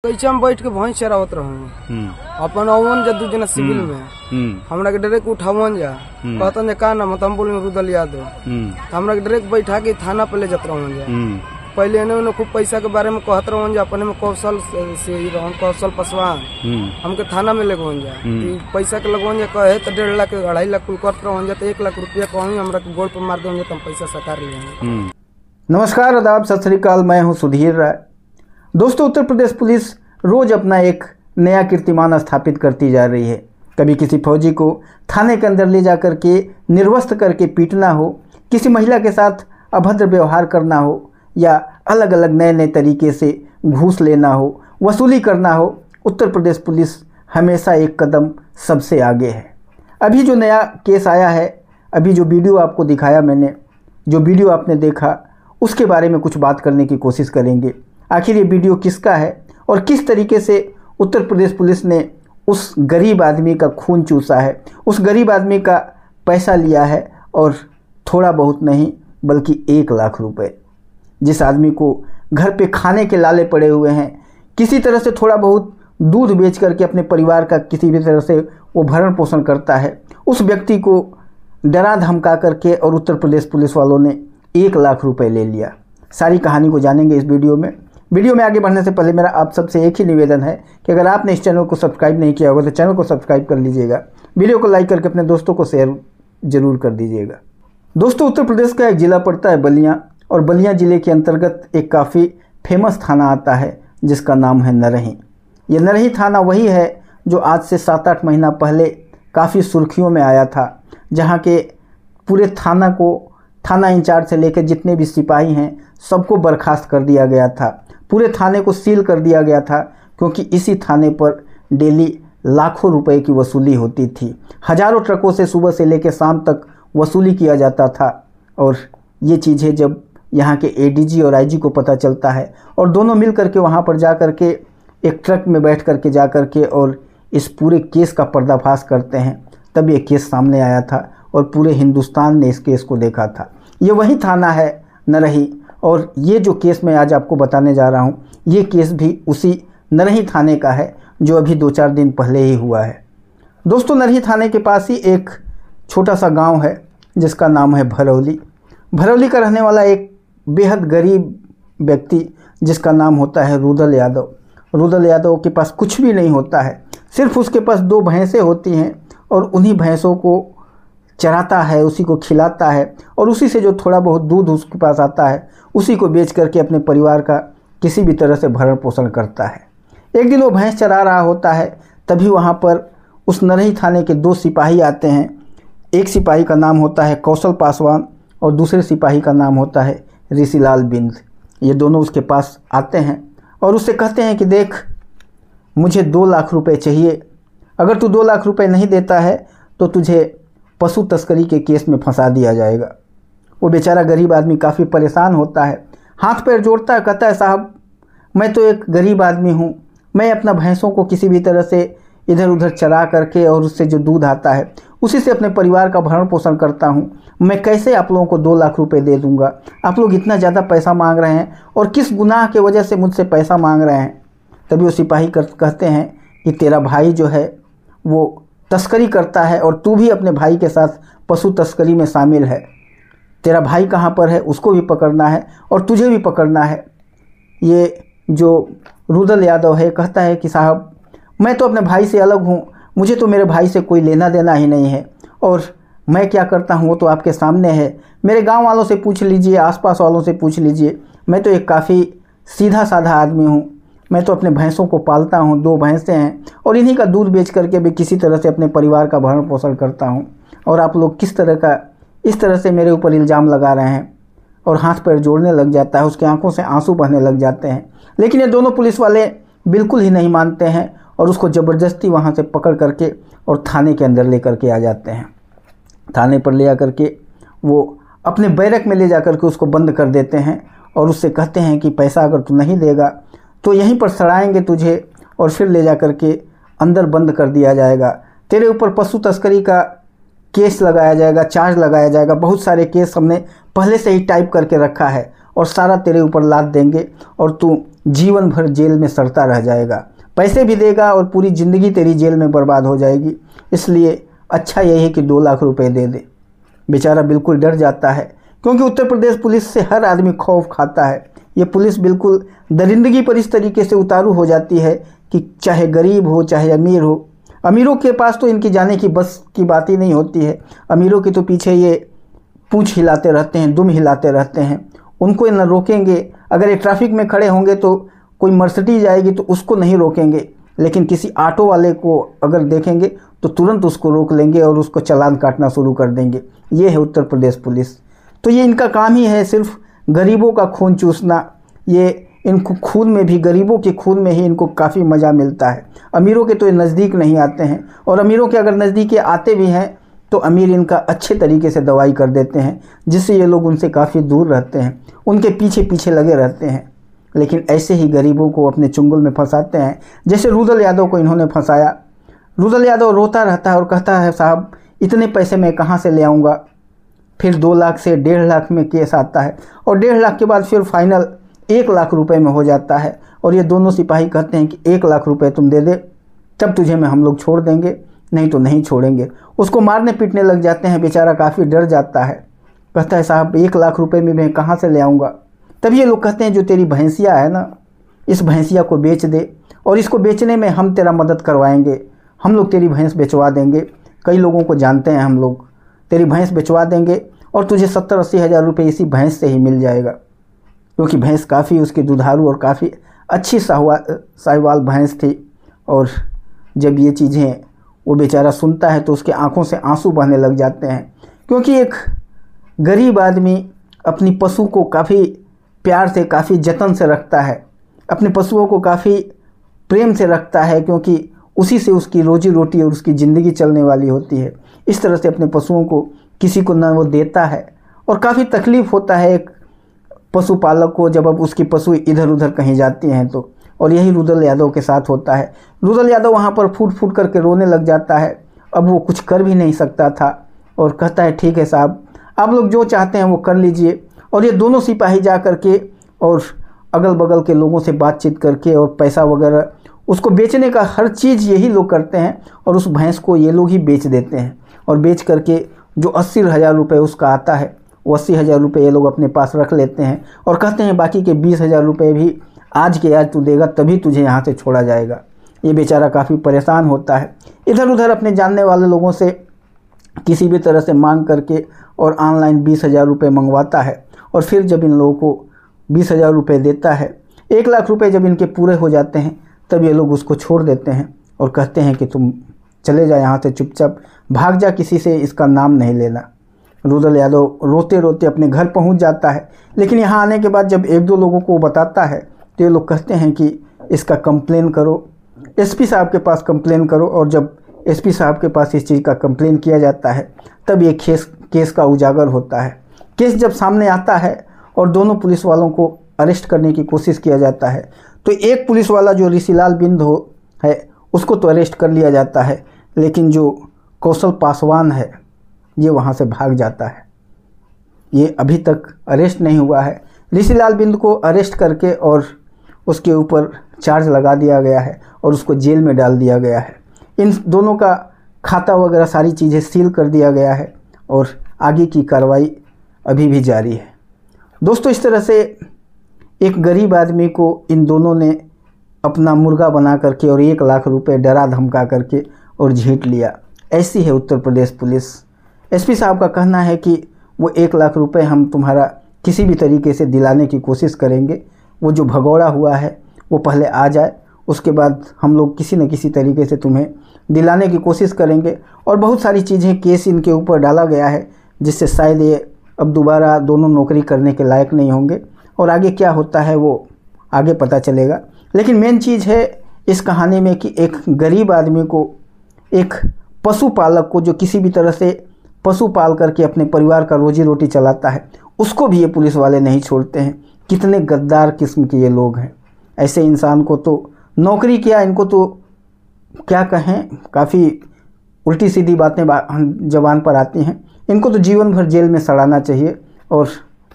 कैचा में बैठ के भैंस चरावत रहूं अपन अवन जा 2 जना सिविल में हमरा के डायरेक्ट उठावन जा कहतन जे का नाम हम बोल में रुदल यादव हमरा के डायरेक्ट बैठा के थाना पे ले जात रहूं जा पहले ने खूब पैसा के बारे में कहत रहूं जा अपने में कौशल से रहन कौशल पसवान हमके थाना में लगवन जा पैसा के लगवन जा कहे तो 1.5 लाख 2.5 लाख कुल करत रहूं जा तो 1 लाख रुपया कहूं हमरा के गोड़ पे मार देंगे तो हम पैसा सकार लिए। नमस्कार, आदाब, सत श्री अकाल। मैं हूं सुधीर राय। दोस्तों, उत्तर प्रदेश पुलिस रोज अपना एक नया कीर्तिमान स्थापित करती जा रही है। कभी किसी फौजी को थाने के अंदर ले जाकर के निर्वस्त्र करके पीटना हो, किसी महिला के साथ अभद्र व्यवहार करना हो, या अलग अलग नए नए तरीके से घूस लेना हो, वसूली करना हो, उत्तर प्रदेश पुलिस हमेशा एक कदम सबसे आगे है। अभी जो नया केस आया है, अभी जो वीडियो आपको दिखाया मैंने, जो वीडियो आपने देखा, उसके बारे में कुछ बात करने की कोशिश करेंगे। आखिर ये वीडियो किसका है और किस तरीके से उत्तर प्रदेश पुलिस ने उस गरीब आदमी का खून चूसा है, उस गरीब आदमी का पैसा लिया है, और थोड़ा बहुत नहीं बल्कि 1 लाख रुपए। जिस आदमी को घर पे खाने के लाले पड़े हुए हैं, किसी तरह से थोड़ा बहुत दूध बेच करके अपने परिवार का किसी भी तरह से वो भरण पोषण करता है, उस व्यक्ति को डरा धमका करके और उत्तर प्रदेश पुलिस वालों ने 1 लाख रुपए ले लिया। सारी कहानी को जानेंगे इस वीडियो में। वीडियो में आगे बढ़ने से पहले मेरा आप सबसे एक ही निवेदन है कि अगर आपने इस चैनल को सब्सक्राइब नहीं किया होगा तो चैनल को सब्सक्राइब कर लीजिएगा, वीडियो को लाइक करके अपने दोस्तों को शेयर जरूर कर दीजिएगा। दोस्तों, उत्तर प्रदेश का एक ज़िला पड़ता है बलिया, और बलिया ज़िले के अंतर्गत एक काफ़ी फेमस थाना आता है जिसका नाम है नरही। ये नरही थाना वही है जो आज से 7-8 महीना पहले काफ़ी सुर्खियों में आया था, जहाँ के पूरे थाना को, थाना इंचार्ज से लेकर जितने भी सिपाही हैं सबको बर्खास्त कर दिया गया था। पूरे थाने को सील कर दिया गया था, क्योंकि इसी थाने पर डेली लाखों रुपए की वसूली होती थी। हज़ारों ट्रकों से सुबह से लेकर शाम तक वसूली किया जाता था। और ये चीज़ें जब यहाँ के एडीजी और आईजी को पता चलता है, और दोनों मिल करके वहाँ पर जा कर के एक ट्रक में बैठ करके जा कर के और इस पूरे केस का पर्दाफाश करते हैं, तब ये केस सामने आया था और पूरे हिंदुस्तान ने इस केस को देखा था। ये वही थाना है नरही, और ये जो केस मैं आज आपको बताने जा रहा हूँ, ये केस भी उसी नरही थाने का है जो अभी 2-4 दिन पहले ही हुआ है। दोस्तों, नरही थाने के पास ही एक छोटा सा गांव है जिसका नाम है भरौली। भरौली का रहने वाला एक बेहद गरीब व्यक्ति जिसका नाम होता है रुदल यादव। रुदल यादव के पास कुछ भी नहीं होता है, सिर्फ उसके पास 2 भैंसें होती हैं, और उन्हीं भैंसों को चराता है, उसी को खिलाता है, और उसी से जो थोड़ा बहुत दूध उसके पास आता है उसी को बेच करके अपने परिवार का किसी भी तरह से भरण पोषण करता है। एक दिन वो भैंस चरा रहा होता है, तभी वहाँ पर उस नरही थाने के 2 सिपाही आते हैं। एक सिपाही का नाम होता है कौशल पासवान और दूसरे सिपाही का नाम होता है ऋषिलाल बिंद। ये दोनों उसके पास आते हैं और उससे कहते हैं कि देख, मुझे 2 लाख रुपए चाहिए, अगर तू 2 लाख रुपए नहीं देता है तो तुझे पशु तस्करी के केस में फंसा दिया जाएगा। वो बेचारा गरीब आदमी काफ़ी परेशान होता है, हाथ पैर जोड़ता है, कहता है साहब, मैं तो एक गरीब आदमी हूँ, मैं अपना भैंसों को किसी भी तरह से इधर उधर चरा करके और उससे जो दूध आता है उसी से अपने परिवार का भरण पोषण करता हूँ, मैं कैसे आप लोगों को 2 लाख रुपए दे दूँगा? आप लोग इतना ज़्यादा पैसा मांग रहे हैं, और किस गुनाह के वजह से मुझसे पैसा मांग रहे हैं? तभी वो सिपाही कहते हैं कि तेरा भाई जो है वो तस्करी करता है, और तू भी अपने भाई के साथ पशु तस्करी में शामिल है। तेरा भाई कहाँ पर है, उसको भी पकड़ना है और तुझे भी पकड़ना है। ये जो रुदल यादव है कहता है कि साहब, मैं तो अपने भाई से अलग हूँ, मुझे तो मेरे भाई से कोई लेना देना ही नहीं है, और मैं क्या करता हूँ वो तो आपके सामने है। मेरे गांव वालों से पूछ लीजिए, आसपास वालों से पूछ लीजिए, मैं तो एक काफ़ी सीधा साधा आदमी हूँ। मैं तो अपने भैंसों को पालता हूँ, 2 भैंसें हैं, और इन्हीं का दूध बेच करके भी किसी तरह से अपने परिवार का भरण पोषण करता हूँ। और आप लोग किस तरह का इस तरह से मेरे ऊपर इल्ज़ाम लगा रहे हैं? और हाथ पैर जोड़ने लग जाता है, उसकी आंखों से आंसू बहने लग जाते हैं। लेकिन ये दोनों पुलिस वाले बिल्कुल ही नहीं मानते हैं और उसको ज़बरदस्ती वहाँ से पकड़ करके और थाने के अंदर ले करके आ जाते हैं। थाने पर ले आकर के वो अपने बैरक में ले जा कर के उसको बंद कर देते हैं, और उससे कहते हैं कि पैसा अगर तू नहीं देगा तो यहीं पर सड़ाएंगे तुझे, और फिर ले जा कर के अंदर बंद कर दिया जाएगा। तेरे ऊपर पशु तस्करी का केस लगाया जाएगा, चार्ज लगाया जाएगा। बहुत सारे केस हमने पहले से ही टाइप करके रखा है, और सारा तेरे ऊपर लाद देंगे, और तू जीवन भर जेल में सड़ता रह जाएगा, पैसे भी देगा और पूरी ज़िंदगी तेरी जेल में बर्बाद हो जाएगी। इसलिए अच्छा यही है कि 2 लाख रुपए दे दे। बेचारा बिल्कुल डर जाता है, क्योंकि उत्तर प्रदेश पुलिस से हर आदमी खौफ खाता है। ये पुलिस बिल्कुल दरिंदगी पर इस तरीके से उतारू हो जाती है कि चाहे गरीब हो चाहे अमीर हो। अमीरों के पास तो इनकी जाने की बस की बात ही नहीं होती है। अमीरों के तो पीछे ये पूंछ हिलाते रहते हैं, दुम हिलाते रहते हैं। उनको न रोकेंगे। अगर ये ट्रैफिक में खड़े होंगे तो कोई मर्सिडीज आएगी तो उसको नहीं रोकेंगे, लेकिन किसी ऑटो वाले को अगर देखेंगे तो तुरंत उसको रोक लेंगे और उसको चालान काटना शुरू कर देंगे। ये है उत्तर प्रदेश पुलिस। तो ये इनका काम ही है सिर्फ गरीबों का खून चूसना। ये इनको खून में भी, गरीबों के खून में ही इनको काफ़ी मज़ा मिलता है। अमीरों के तो ये नज़दीक नहीं आते हैं, और अमीरों के अगर नज़दीक आते भी हैं तो अमीर इनका अच्छे तरीके से दवाई कर देते हैं, जिससे ये लोग उनसे काफ़ी दूर रहते हैं, उनके पीछे पीछे लगे रहते हैं। लेकिन ऐसे ही गरीबों को अपने चुंगल में फंसाते हैं, जैसे रुदल यादव को इन्होंने फंसाया। रुदल यादव रोता रहता है और कहता है साहब इतने पैसे मैं कहाँ से ले आऊँगा। फिर 2 लाख से 1.5 लाख में केस आता है, और 1.5 लाख के बाद फिर फाइनल 1 लाख रुपए में हो जाता है। और ये दोनों सिपाही कहते हैं कि 1 लाख रुपए तुम दे दे, तब तुझे में हम लोग छोड़ देंगे, नहीं तो नहीं छोड़ेंगे। उसको मारने पीटने लग जाते हैं। बेचारा काफ़ी डर जाता है, कहता है साहब 1 लाख रुपए में मैं कहाँ से ले आऊँगा। तभी ये लोग कहते हैं जो तेरी भैंसिया है ना, इस भैंसिया को बेच दे, और इसको बेचने में हम तेरा मदद करवाएंगे। हम लोग तेरी भैंस बेचवा देंगे, कई लोगों को जानते हैं हम लोग, तेरी भैंस बेचवा देंगे और तुझे 70-80 हज़ार रुपये इसी भैंस से ही मिल जाएगा। क्योंकि भैंस काफ़ी उसकी दुधारू और काफ़ी अच्छी साहिवाल भैंस थी। और जब ये चीज़ें वो बेचारा सुनता है तो उसके आंखों से आंसू बहने लग जाते हैं, क्योंकि एक गरीब आदमी अपनी पशु को काफ़ी प्यार से, काफ़ी जतन से रखता है, अपने पशुओं को काफ़ी प्रेम से रखता है, क्योंकि उसी से उसकी रोजी रोटी और उसकी ज़िंदगी चलने वाली होती है। इस तरह से अपने पशुओं को किसी को न वो देता है, और काफ़ी तकलीफ़ होता है एक पशुपालक को जब अब उसकी पशु इधर उधर कहीं जाती हैं तो। और यही रुदल यादव के साथ होता है। रुदल यादव वहाँ पर फूट फूट करके रोने लग जाता है। अब वो कुछ कर भी नहीं सकता था, और कहता है ठीक है साहब, आप लोग जो चाहते हैं वो कर लीजिए। और ये दोनों सिपाही जा करके और अगल बगल के लोगों से बातचीत करके और पैसा वगैरह उसको बेचने का हर चीज़ यही लोग करते हैं, और उस भैंस को ये लोग ही बेच देते हैं। और बेच करके जो 80 हज़ार रुपये उसका आता है, वो 80 हज़ार रुपये ये लोग अपने पास रख लेते हैं, और कहते हैं बाकी के 20 हज़ार रुपये भी आज के आज तू देगा तभी तुझे यहाँ से छोड़ा जाएगा। ये बेचारा काफ़ी परेशान होता है, इधर उधर अपने जानने वाले लोगों से किसी भी तरह से मांग करके और ऑनलाइन 20 हज़ार रुपये मंगवाता है। और फिर जब इन लोगों को 20 हज़ार रुपये देता है, 1 लाख रुपये जब इनके पूरे हो जाते हैं, तब ये लोग उसको छोड़ देते हैं और कहते हैं कि तुम चले जा यहाँ से, चुपचाप भाग जा, किसी से इसका नाम नहीं लेना। रुदल यादव रोते रोते अपने घर पहुँच जाता है। लेकिन यहाँ आने के बाद जब 1-2 लोगों को बताता है तो ये लोग कहते हैं कि इसका कंप्लेन करो, एसपी साहब के पास कंप्लेन करो। और जब एसपी साहब के पास इस चीज़ का कंप्लेन किया जाता है, तब ये केस का उजागर होता है। केस जब सामने आता है और दोनों पुलिस वालों को अरेस्ट करने की कोशिश किया जाता है, तो एक पुलिस वाला जो ऋषिलाल बिंद है उसको तो अरेस्ट कर लिया जाता है, लेकिन जो कौशल पासवान है ये वहाँ से भाग जाता है। ये अभी तक अरेस्ट नहीं हुआ है। ऋषिलाल बिंद को अरेस्ट करके और उसके ऊपर चार्ज लगा दिया गया है और उसको जेल में डाल दिया गया है। इन दोनों का खाता वगैरह सारी चीज़ें सील कर दिया गया है, और आगे की कार्रवाई अभी भी जारी है। दोस्तों, इस तरह से एक गरीब आदमी को इन दोनों ने अपना मुर्गा बना करके और 1 लाख रुपए डरा धमका करके और झीट लिया। ऐसी है उत्तर प्रदेश पुलिस। एसपी साहब का कहना है कि वो 1 लाख रुपए हम तुम्हारा किसी भी तरीके से दिलाने की कोशिश करेंगे। वो जो भगौड़ा हुआ है वो पहले आ जाए, उसके बाद हम लोग किसी न किसी तरीके से तुम्हें दिलाने की कोशिश करेंगे। और बहुत सारी चीज़ें केस इनके ऊपर डाला गया है, जिससे शायद ये अब दोबारा दोनों नौकरी करने के लायक नहीं होंगे। और आगे क्या होता है वो आगे पता चलेगा। लेकिन मेन चीज़ है इस कहानी में कि एक गरीब आदमी को, एक पशुपालक को जो किसी भी तरह से पशु पाल करके अपने परिवार का रोजी रोटी चलाता है, उसको भी ये पुलिस वाले नहीं छोड़ते हैं। कितने गद्दार किस्म के ये लोग हैं। ऐसे इंसान को तो नौकरी किया, इनको तो क्या कहें, काफ़ी उल्टी सीधी बातें ज़बान पर आती हैं। इनको तो जीवन भर जेल में सड़ाना चाहिए और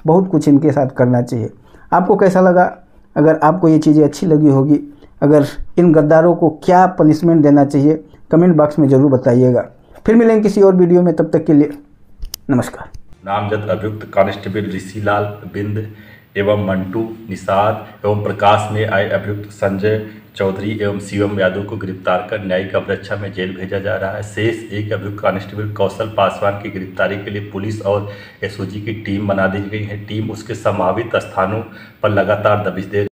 बहुत कुछ इनके साथ करना चाहिए। आपको कैसा लगा अगर आपको ये चीज़ें अच्छी लगी होगी, अगर इन गद्दारों को क्या पनिशमेंट देना चाहिए, कमेंट बॉक्स में ज़रूर बताइएगा। फिर मिलेंगे किसी और वीडियो में, तब तक के लिए नमस्कार। नामजद अभियुक्त कांस्टेबल ऋषिलाल बिंद एवं मंटू निषाद एवं प्रकाश में आए अभियुक्त संजय चौधरी एवं शिवम यादव को गिरफ्तार कर न्यायिक अभिरक्षा में जेल भेजा जा रहा है। शेष एक अभियुक्त कांस्टेबल कौशल पासवान की गिरफ्तारी के लिए पुलिस और एसओजी की टीम बना दी गई है। टीम उसके संभावित स्थानों पर लगातार दबिश दे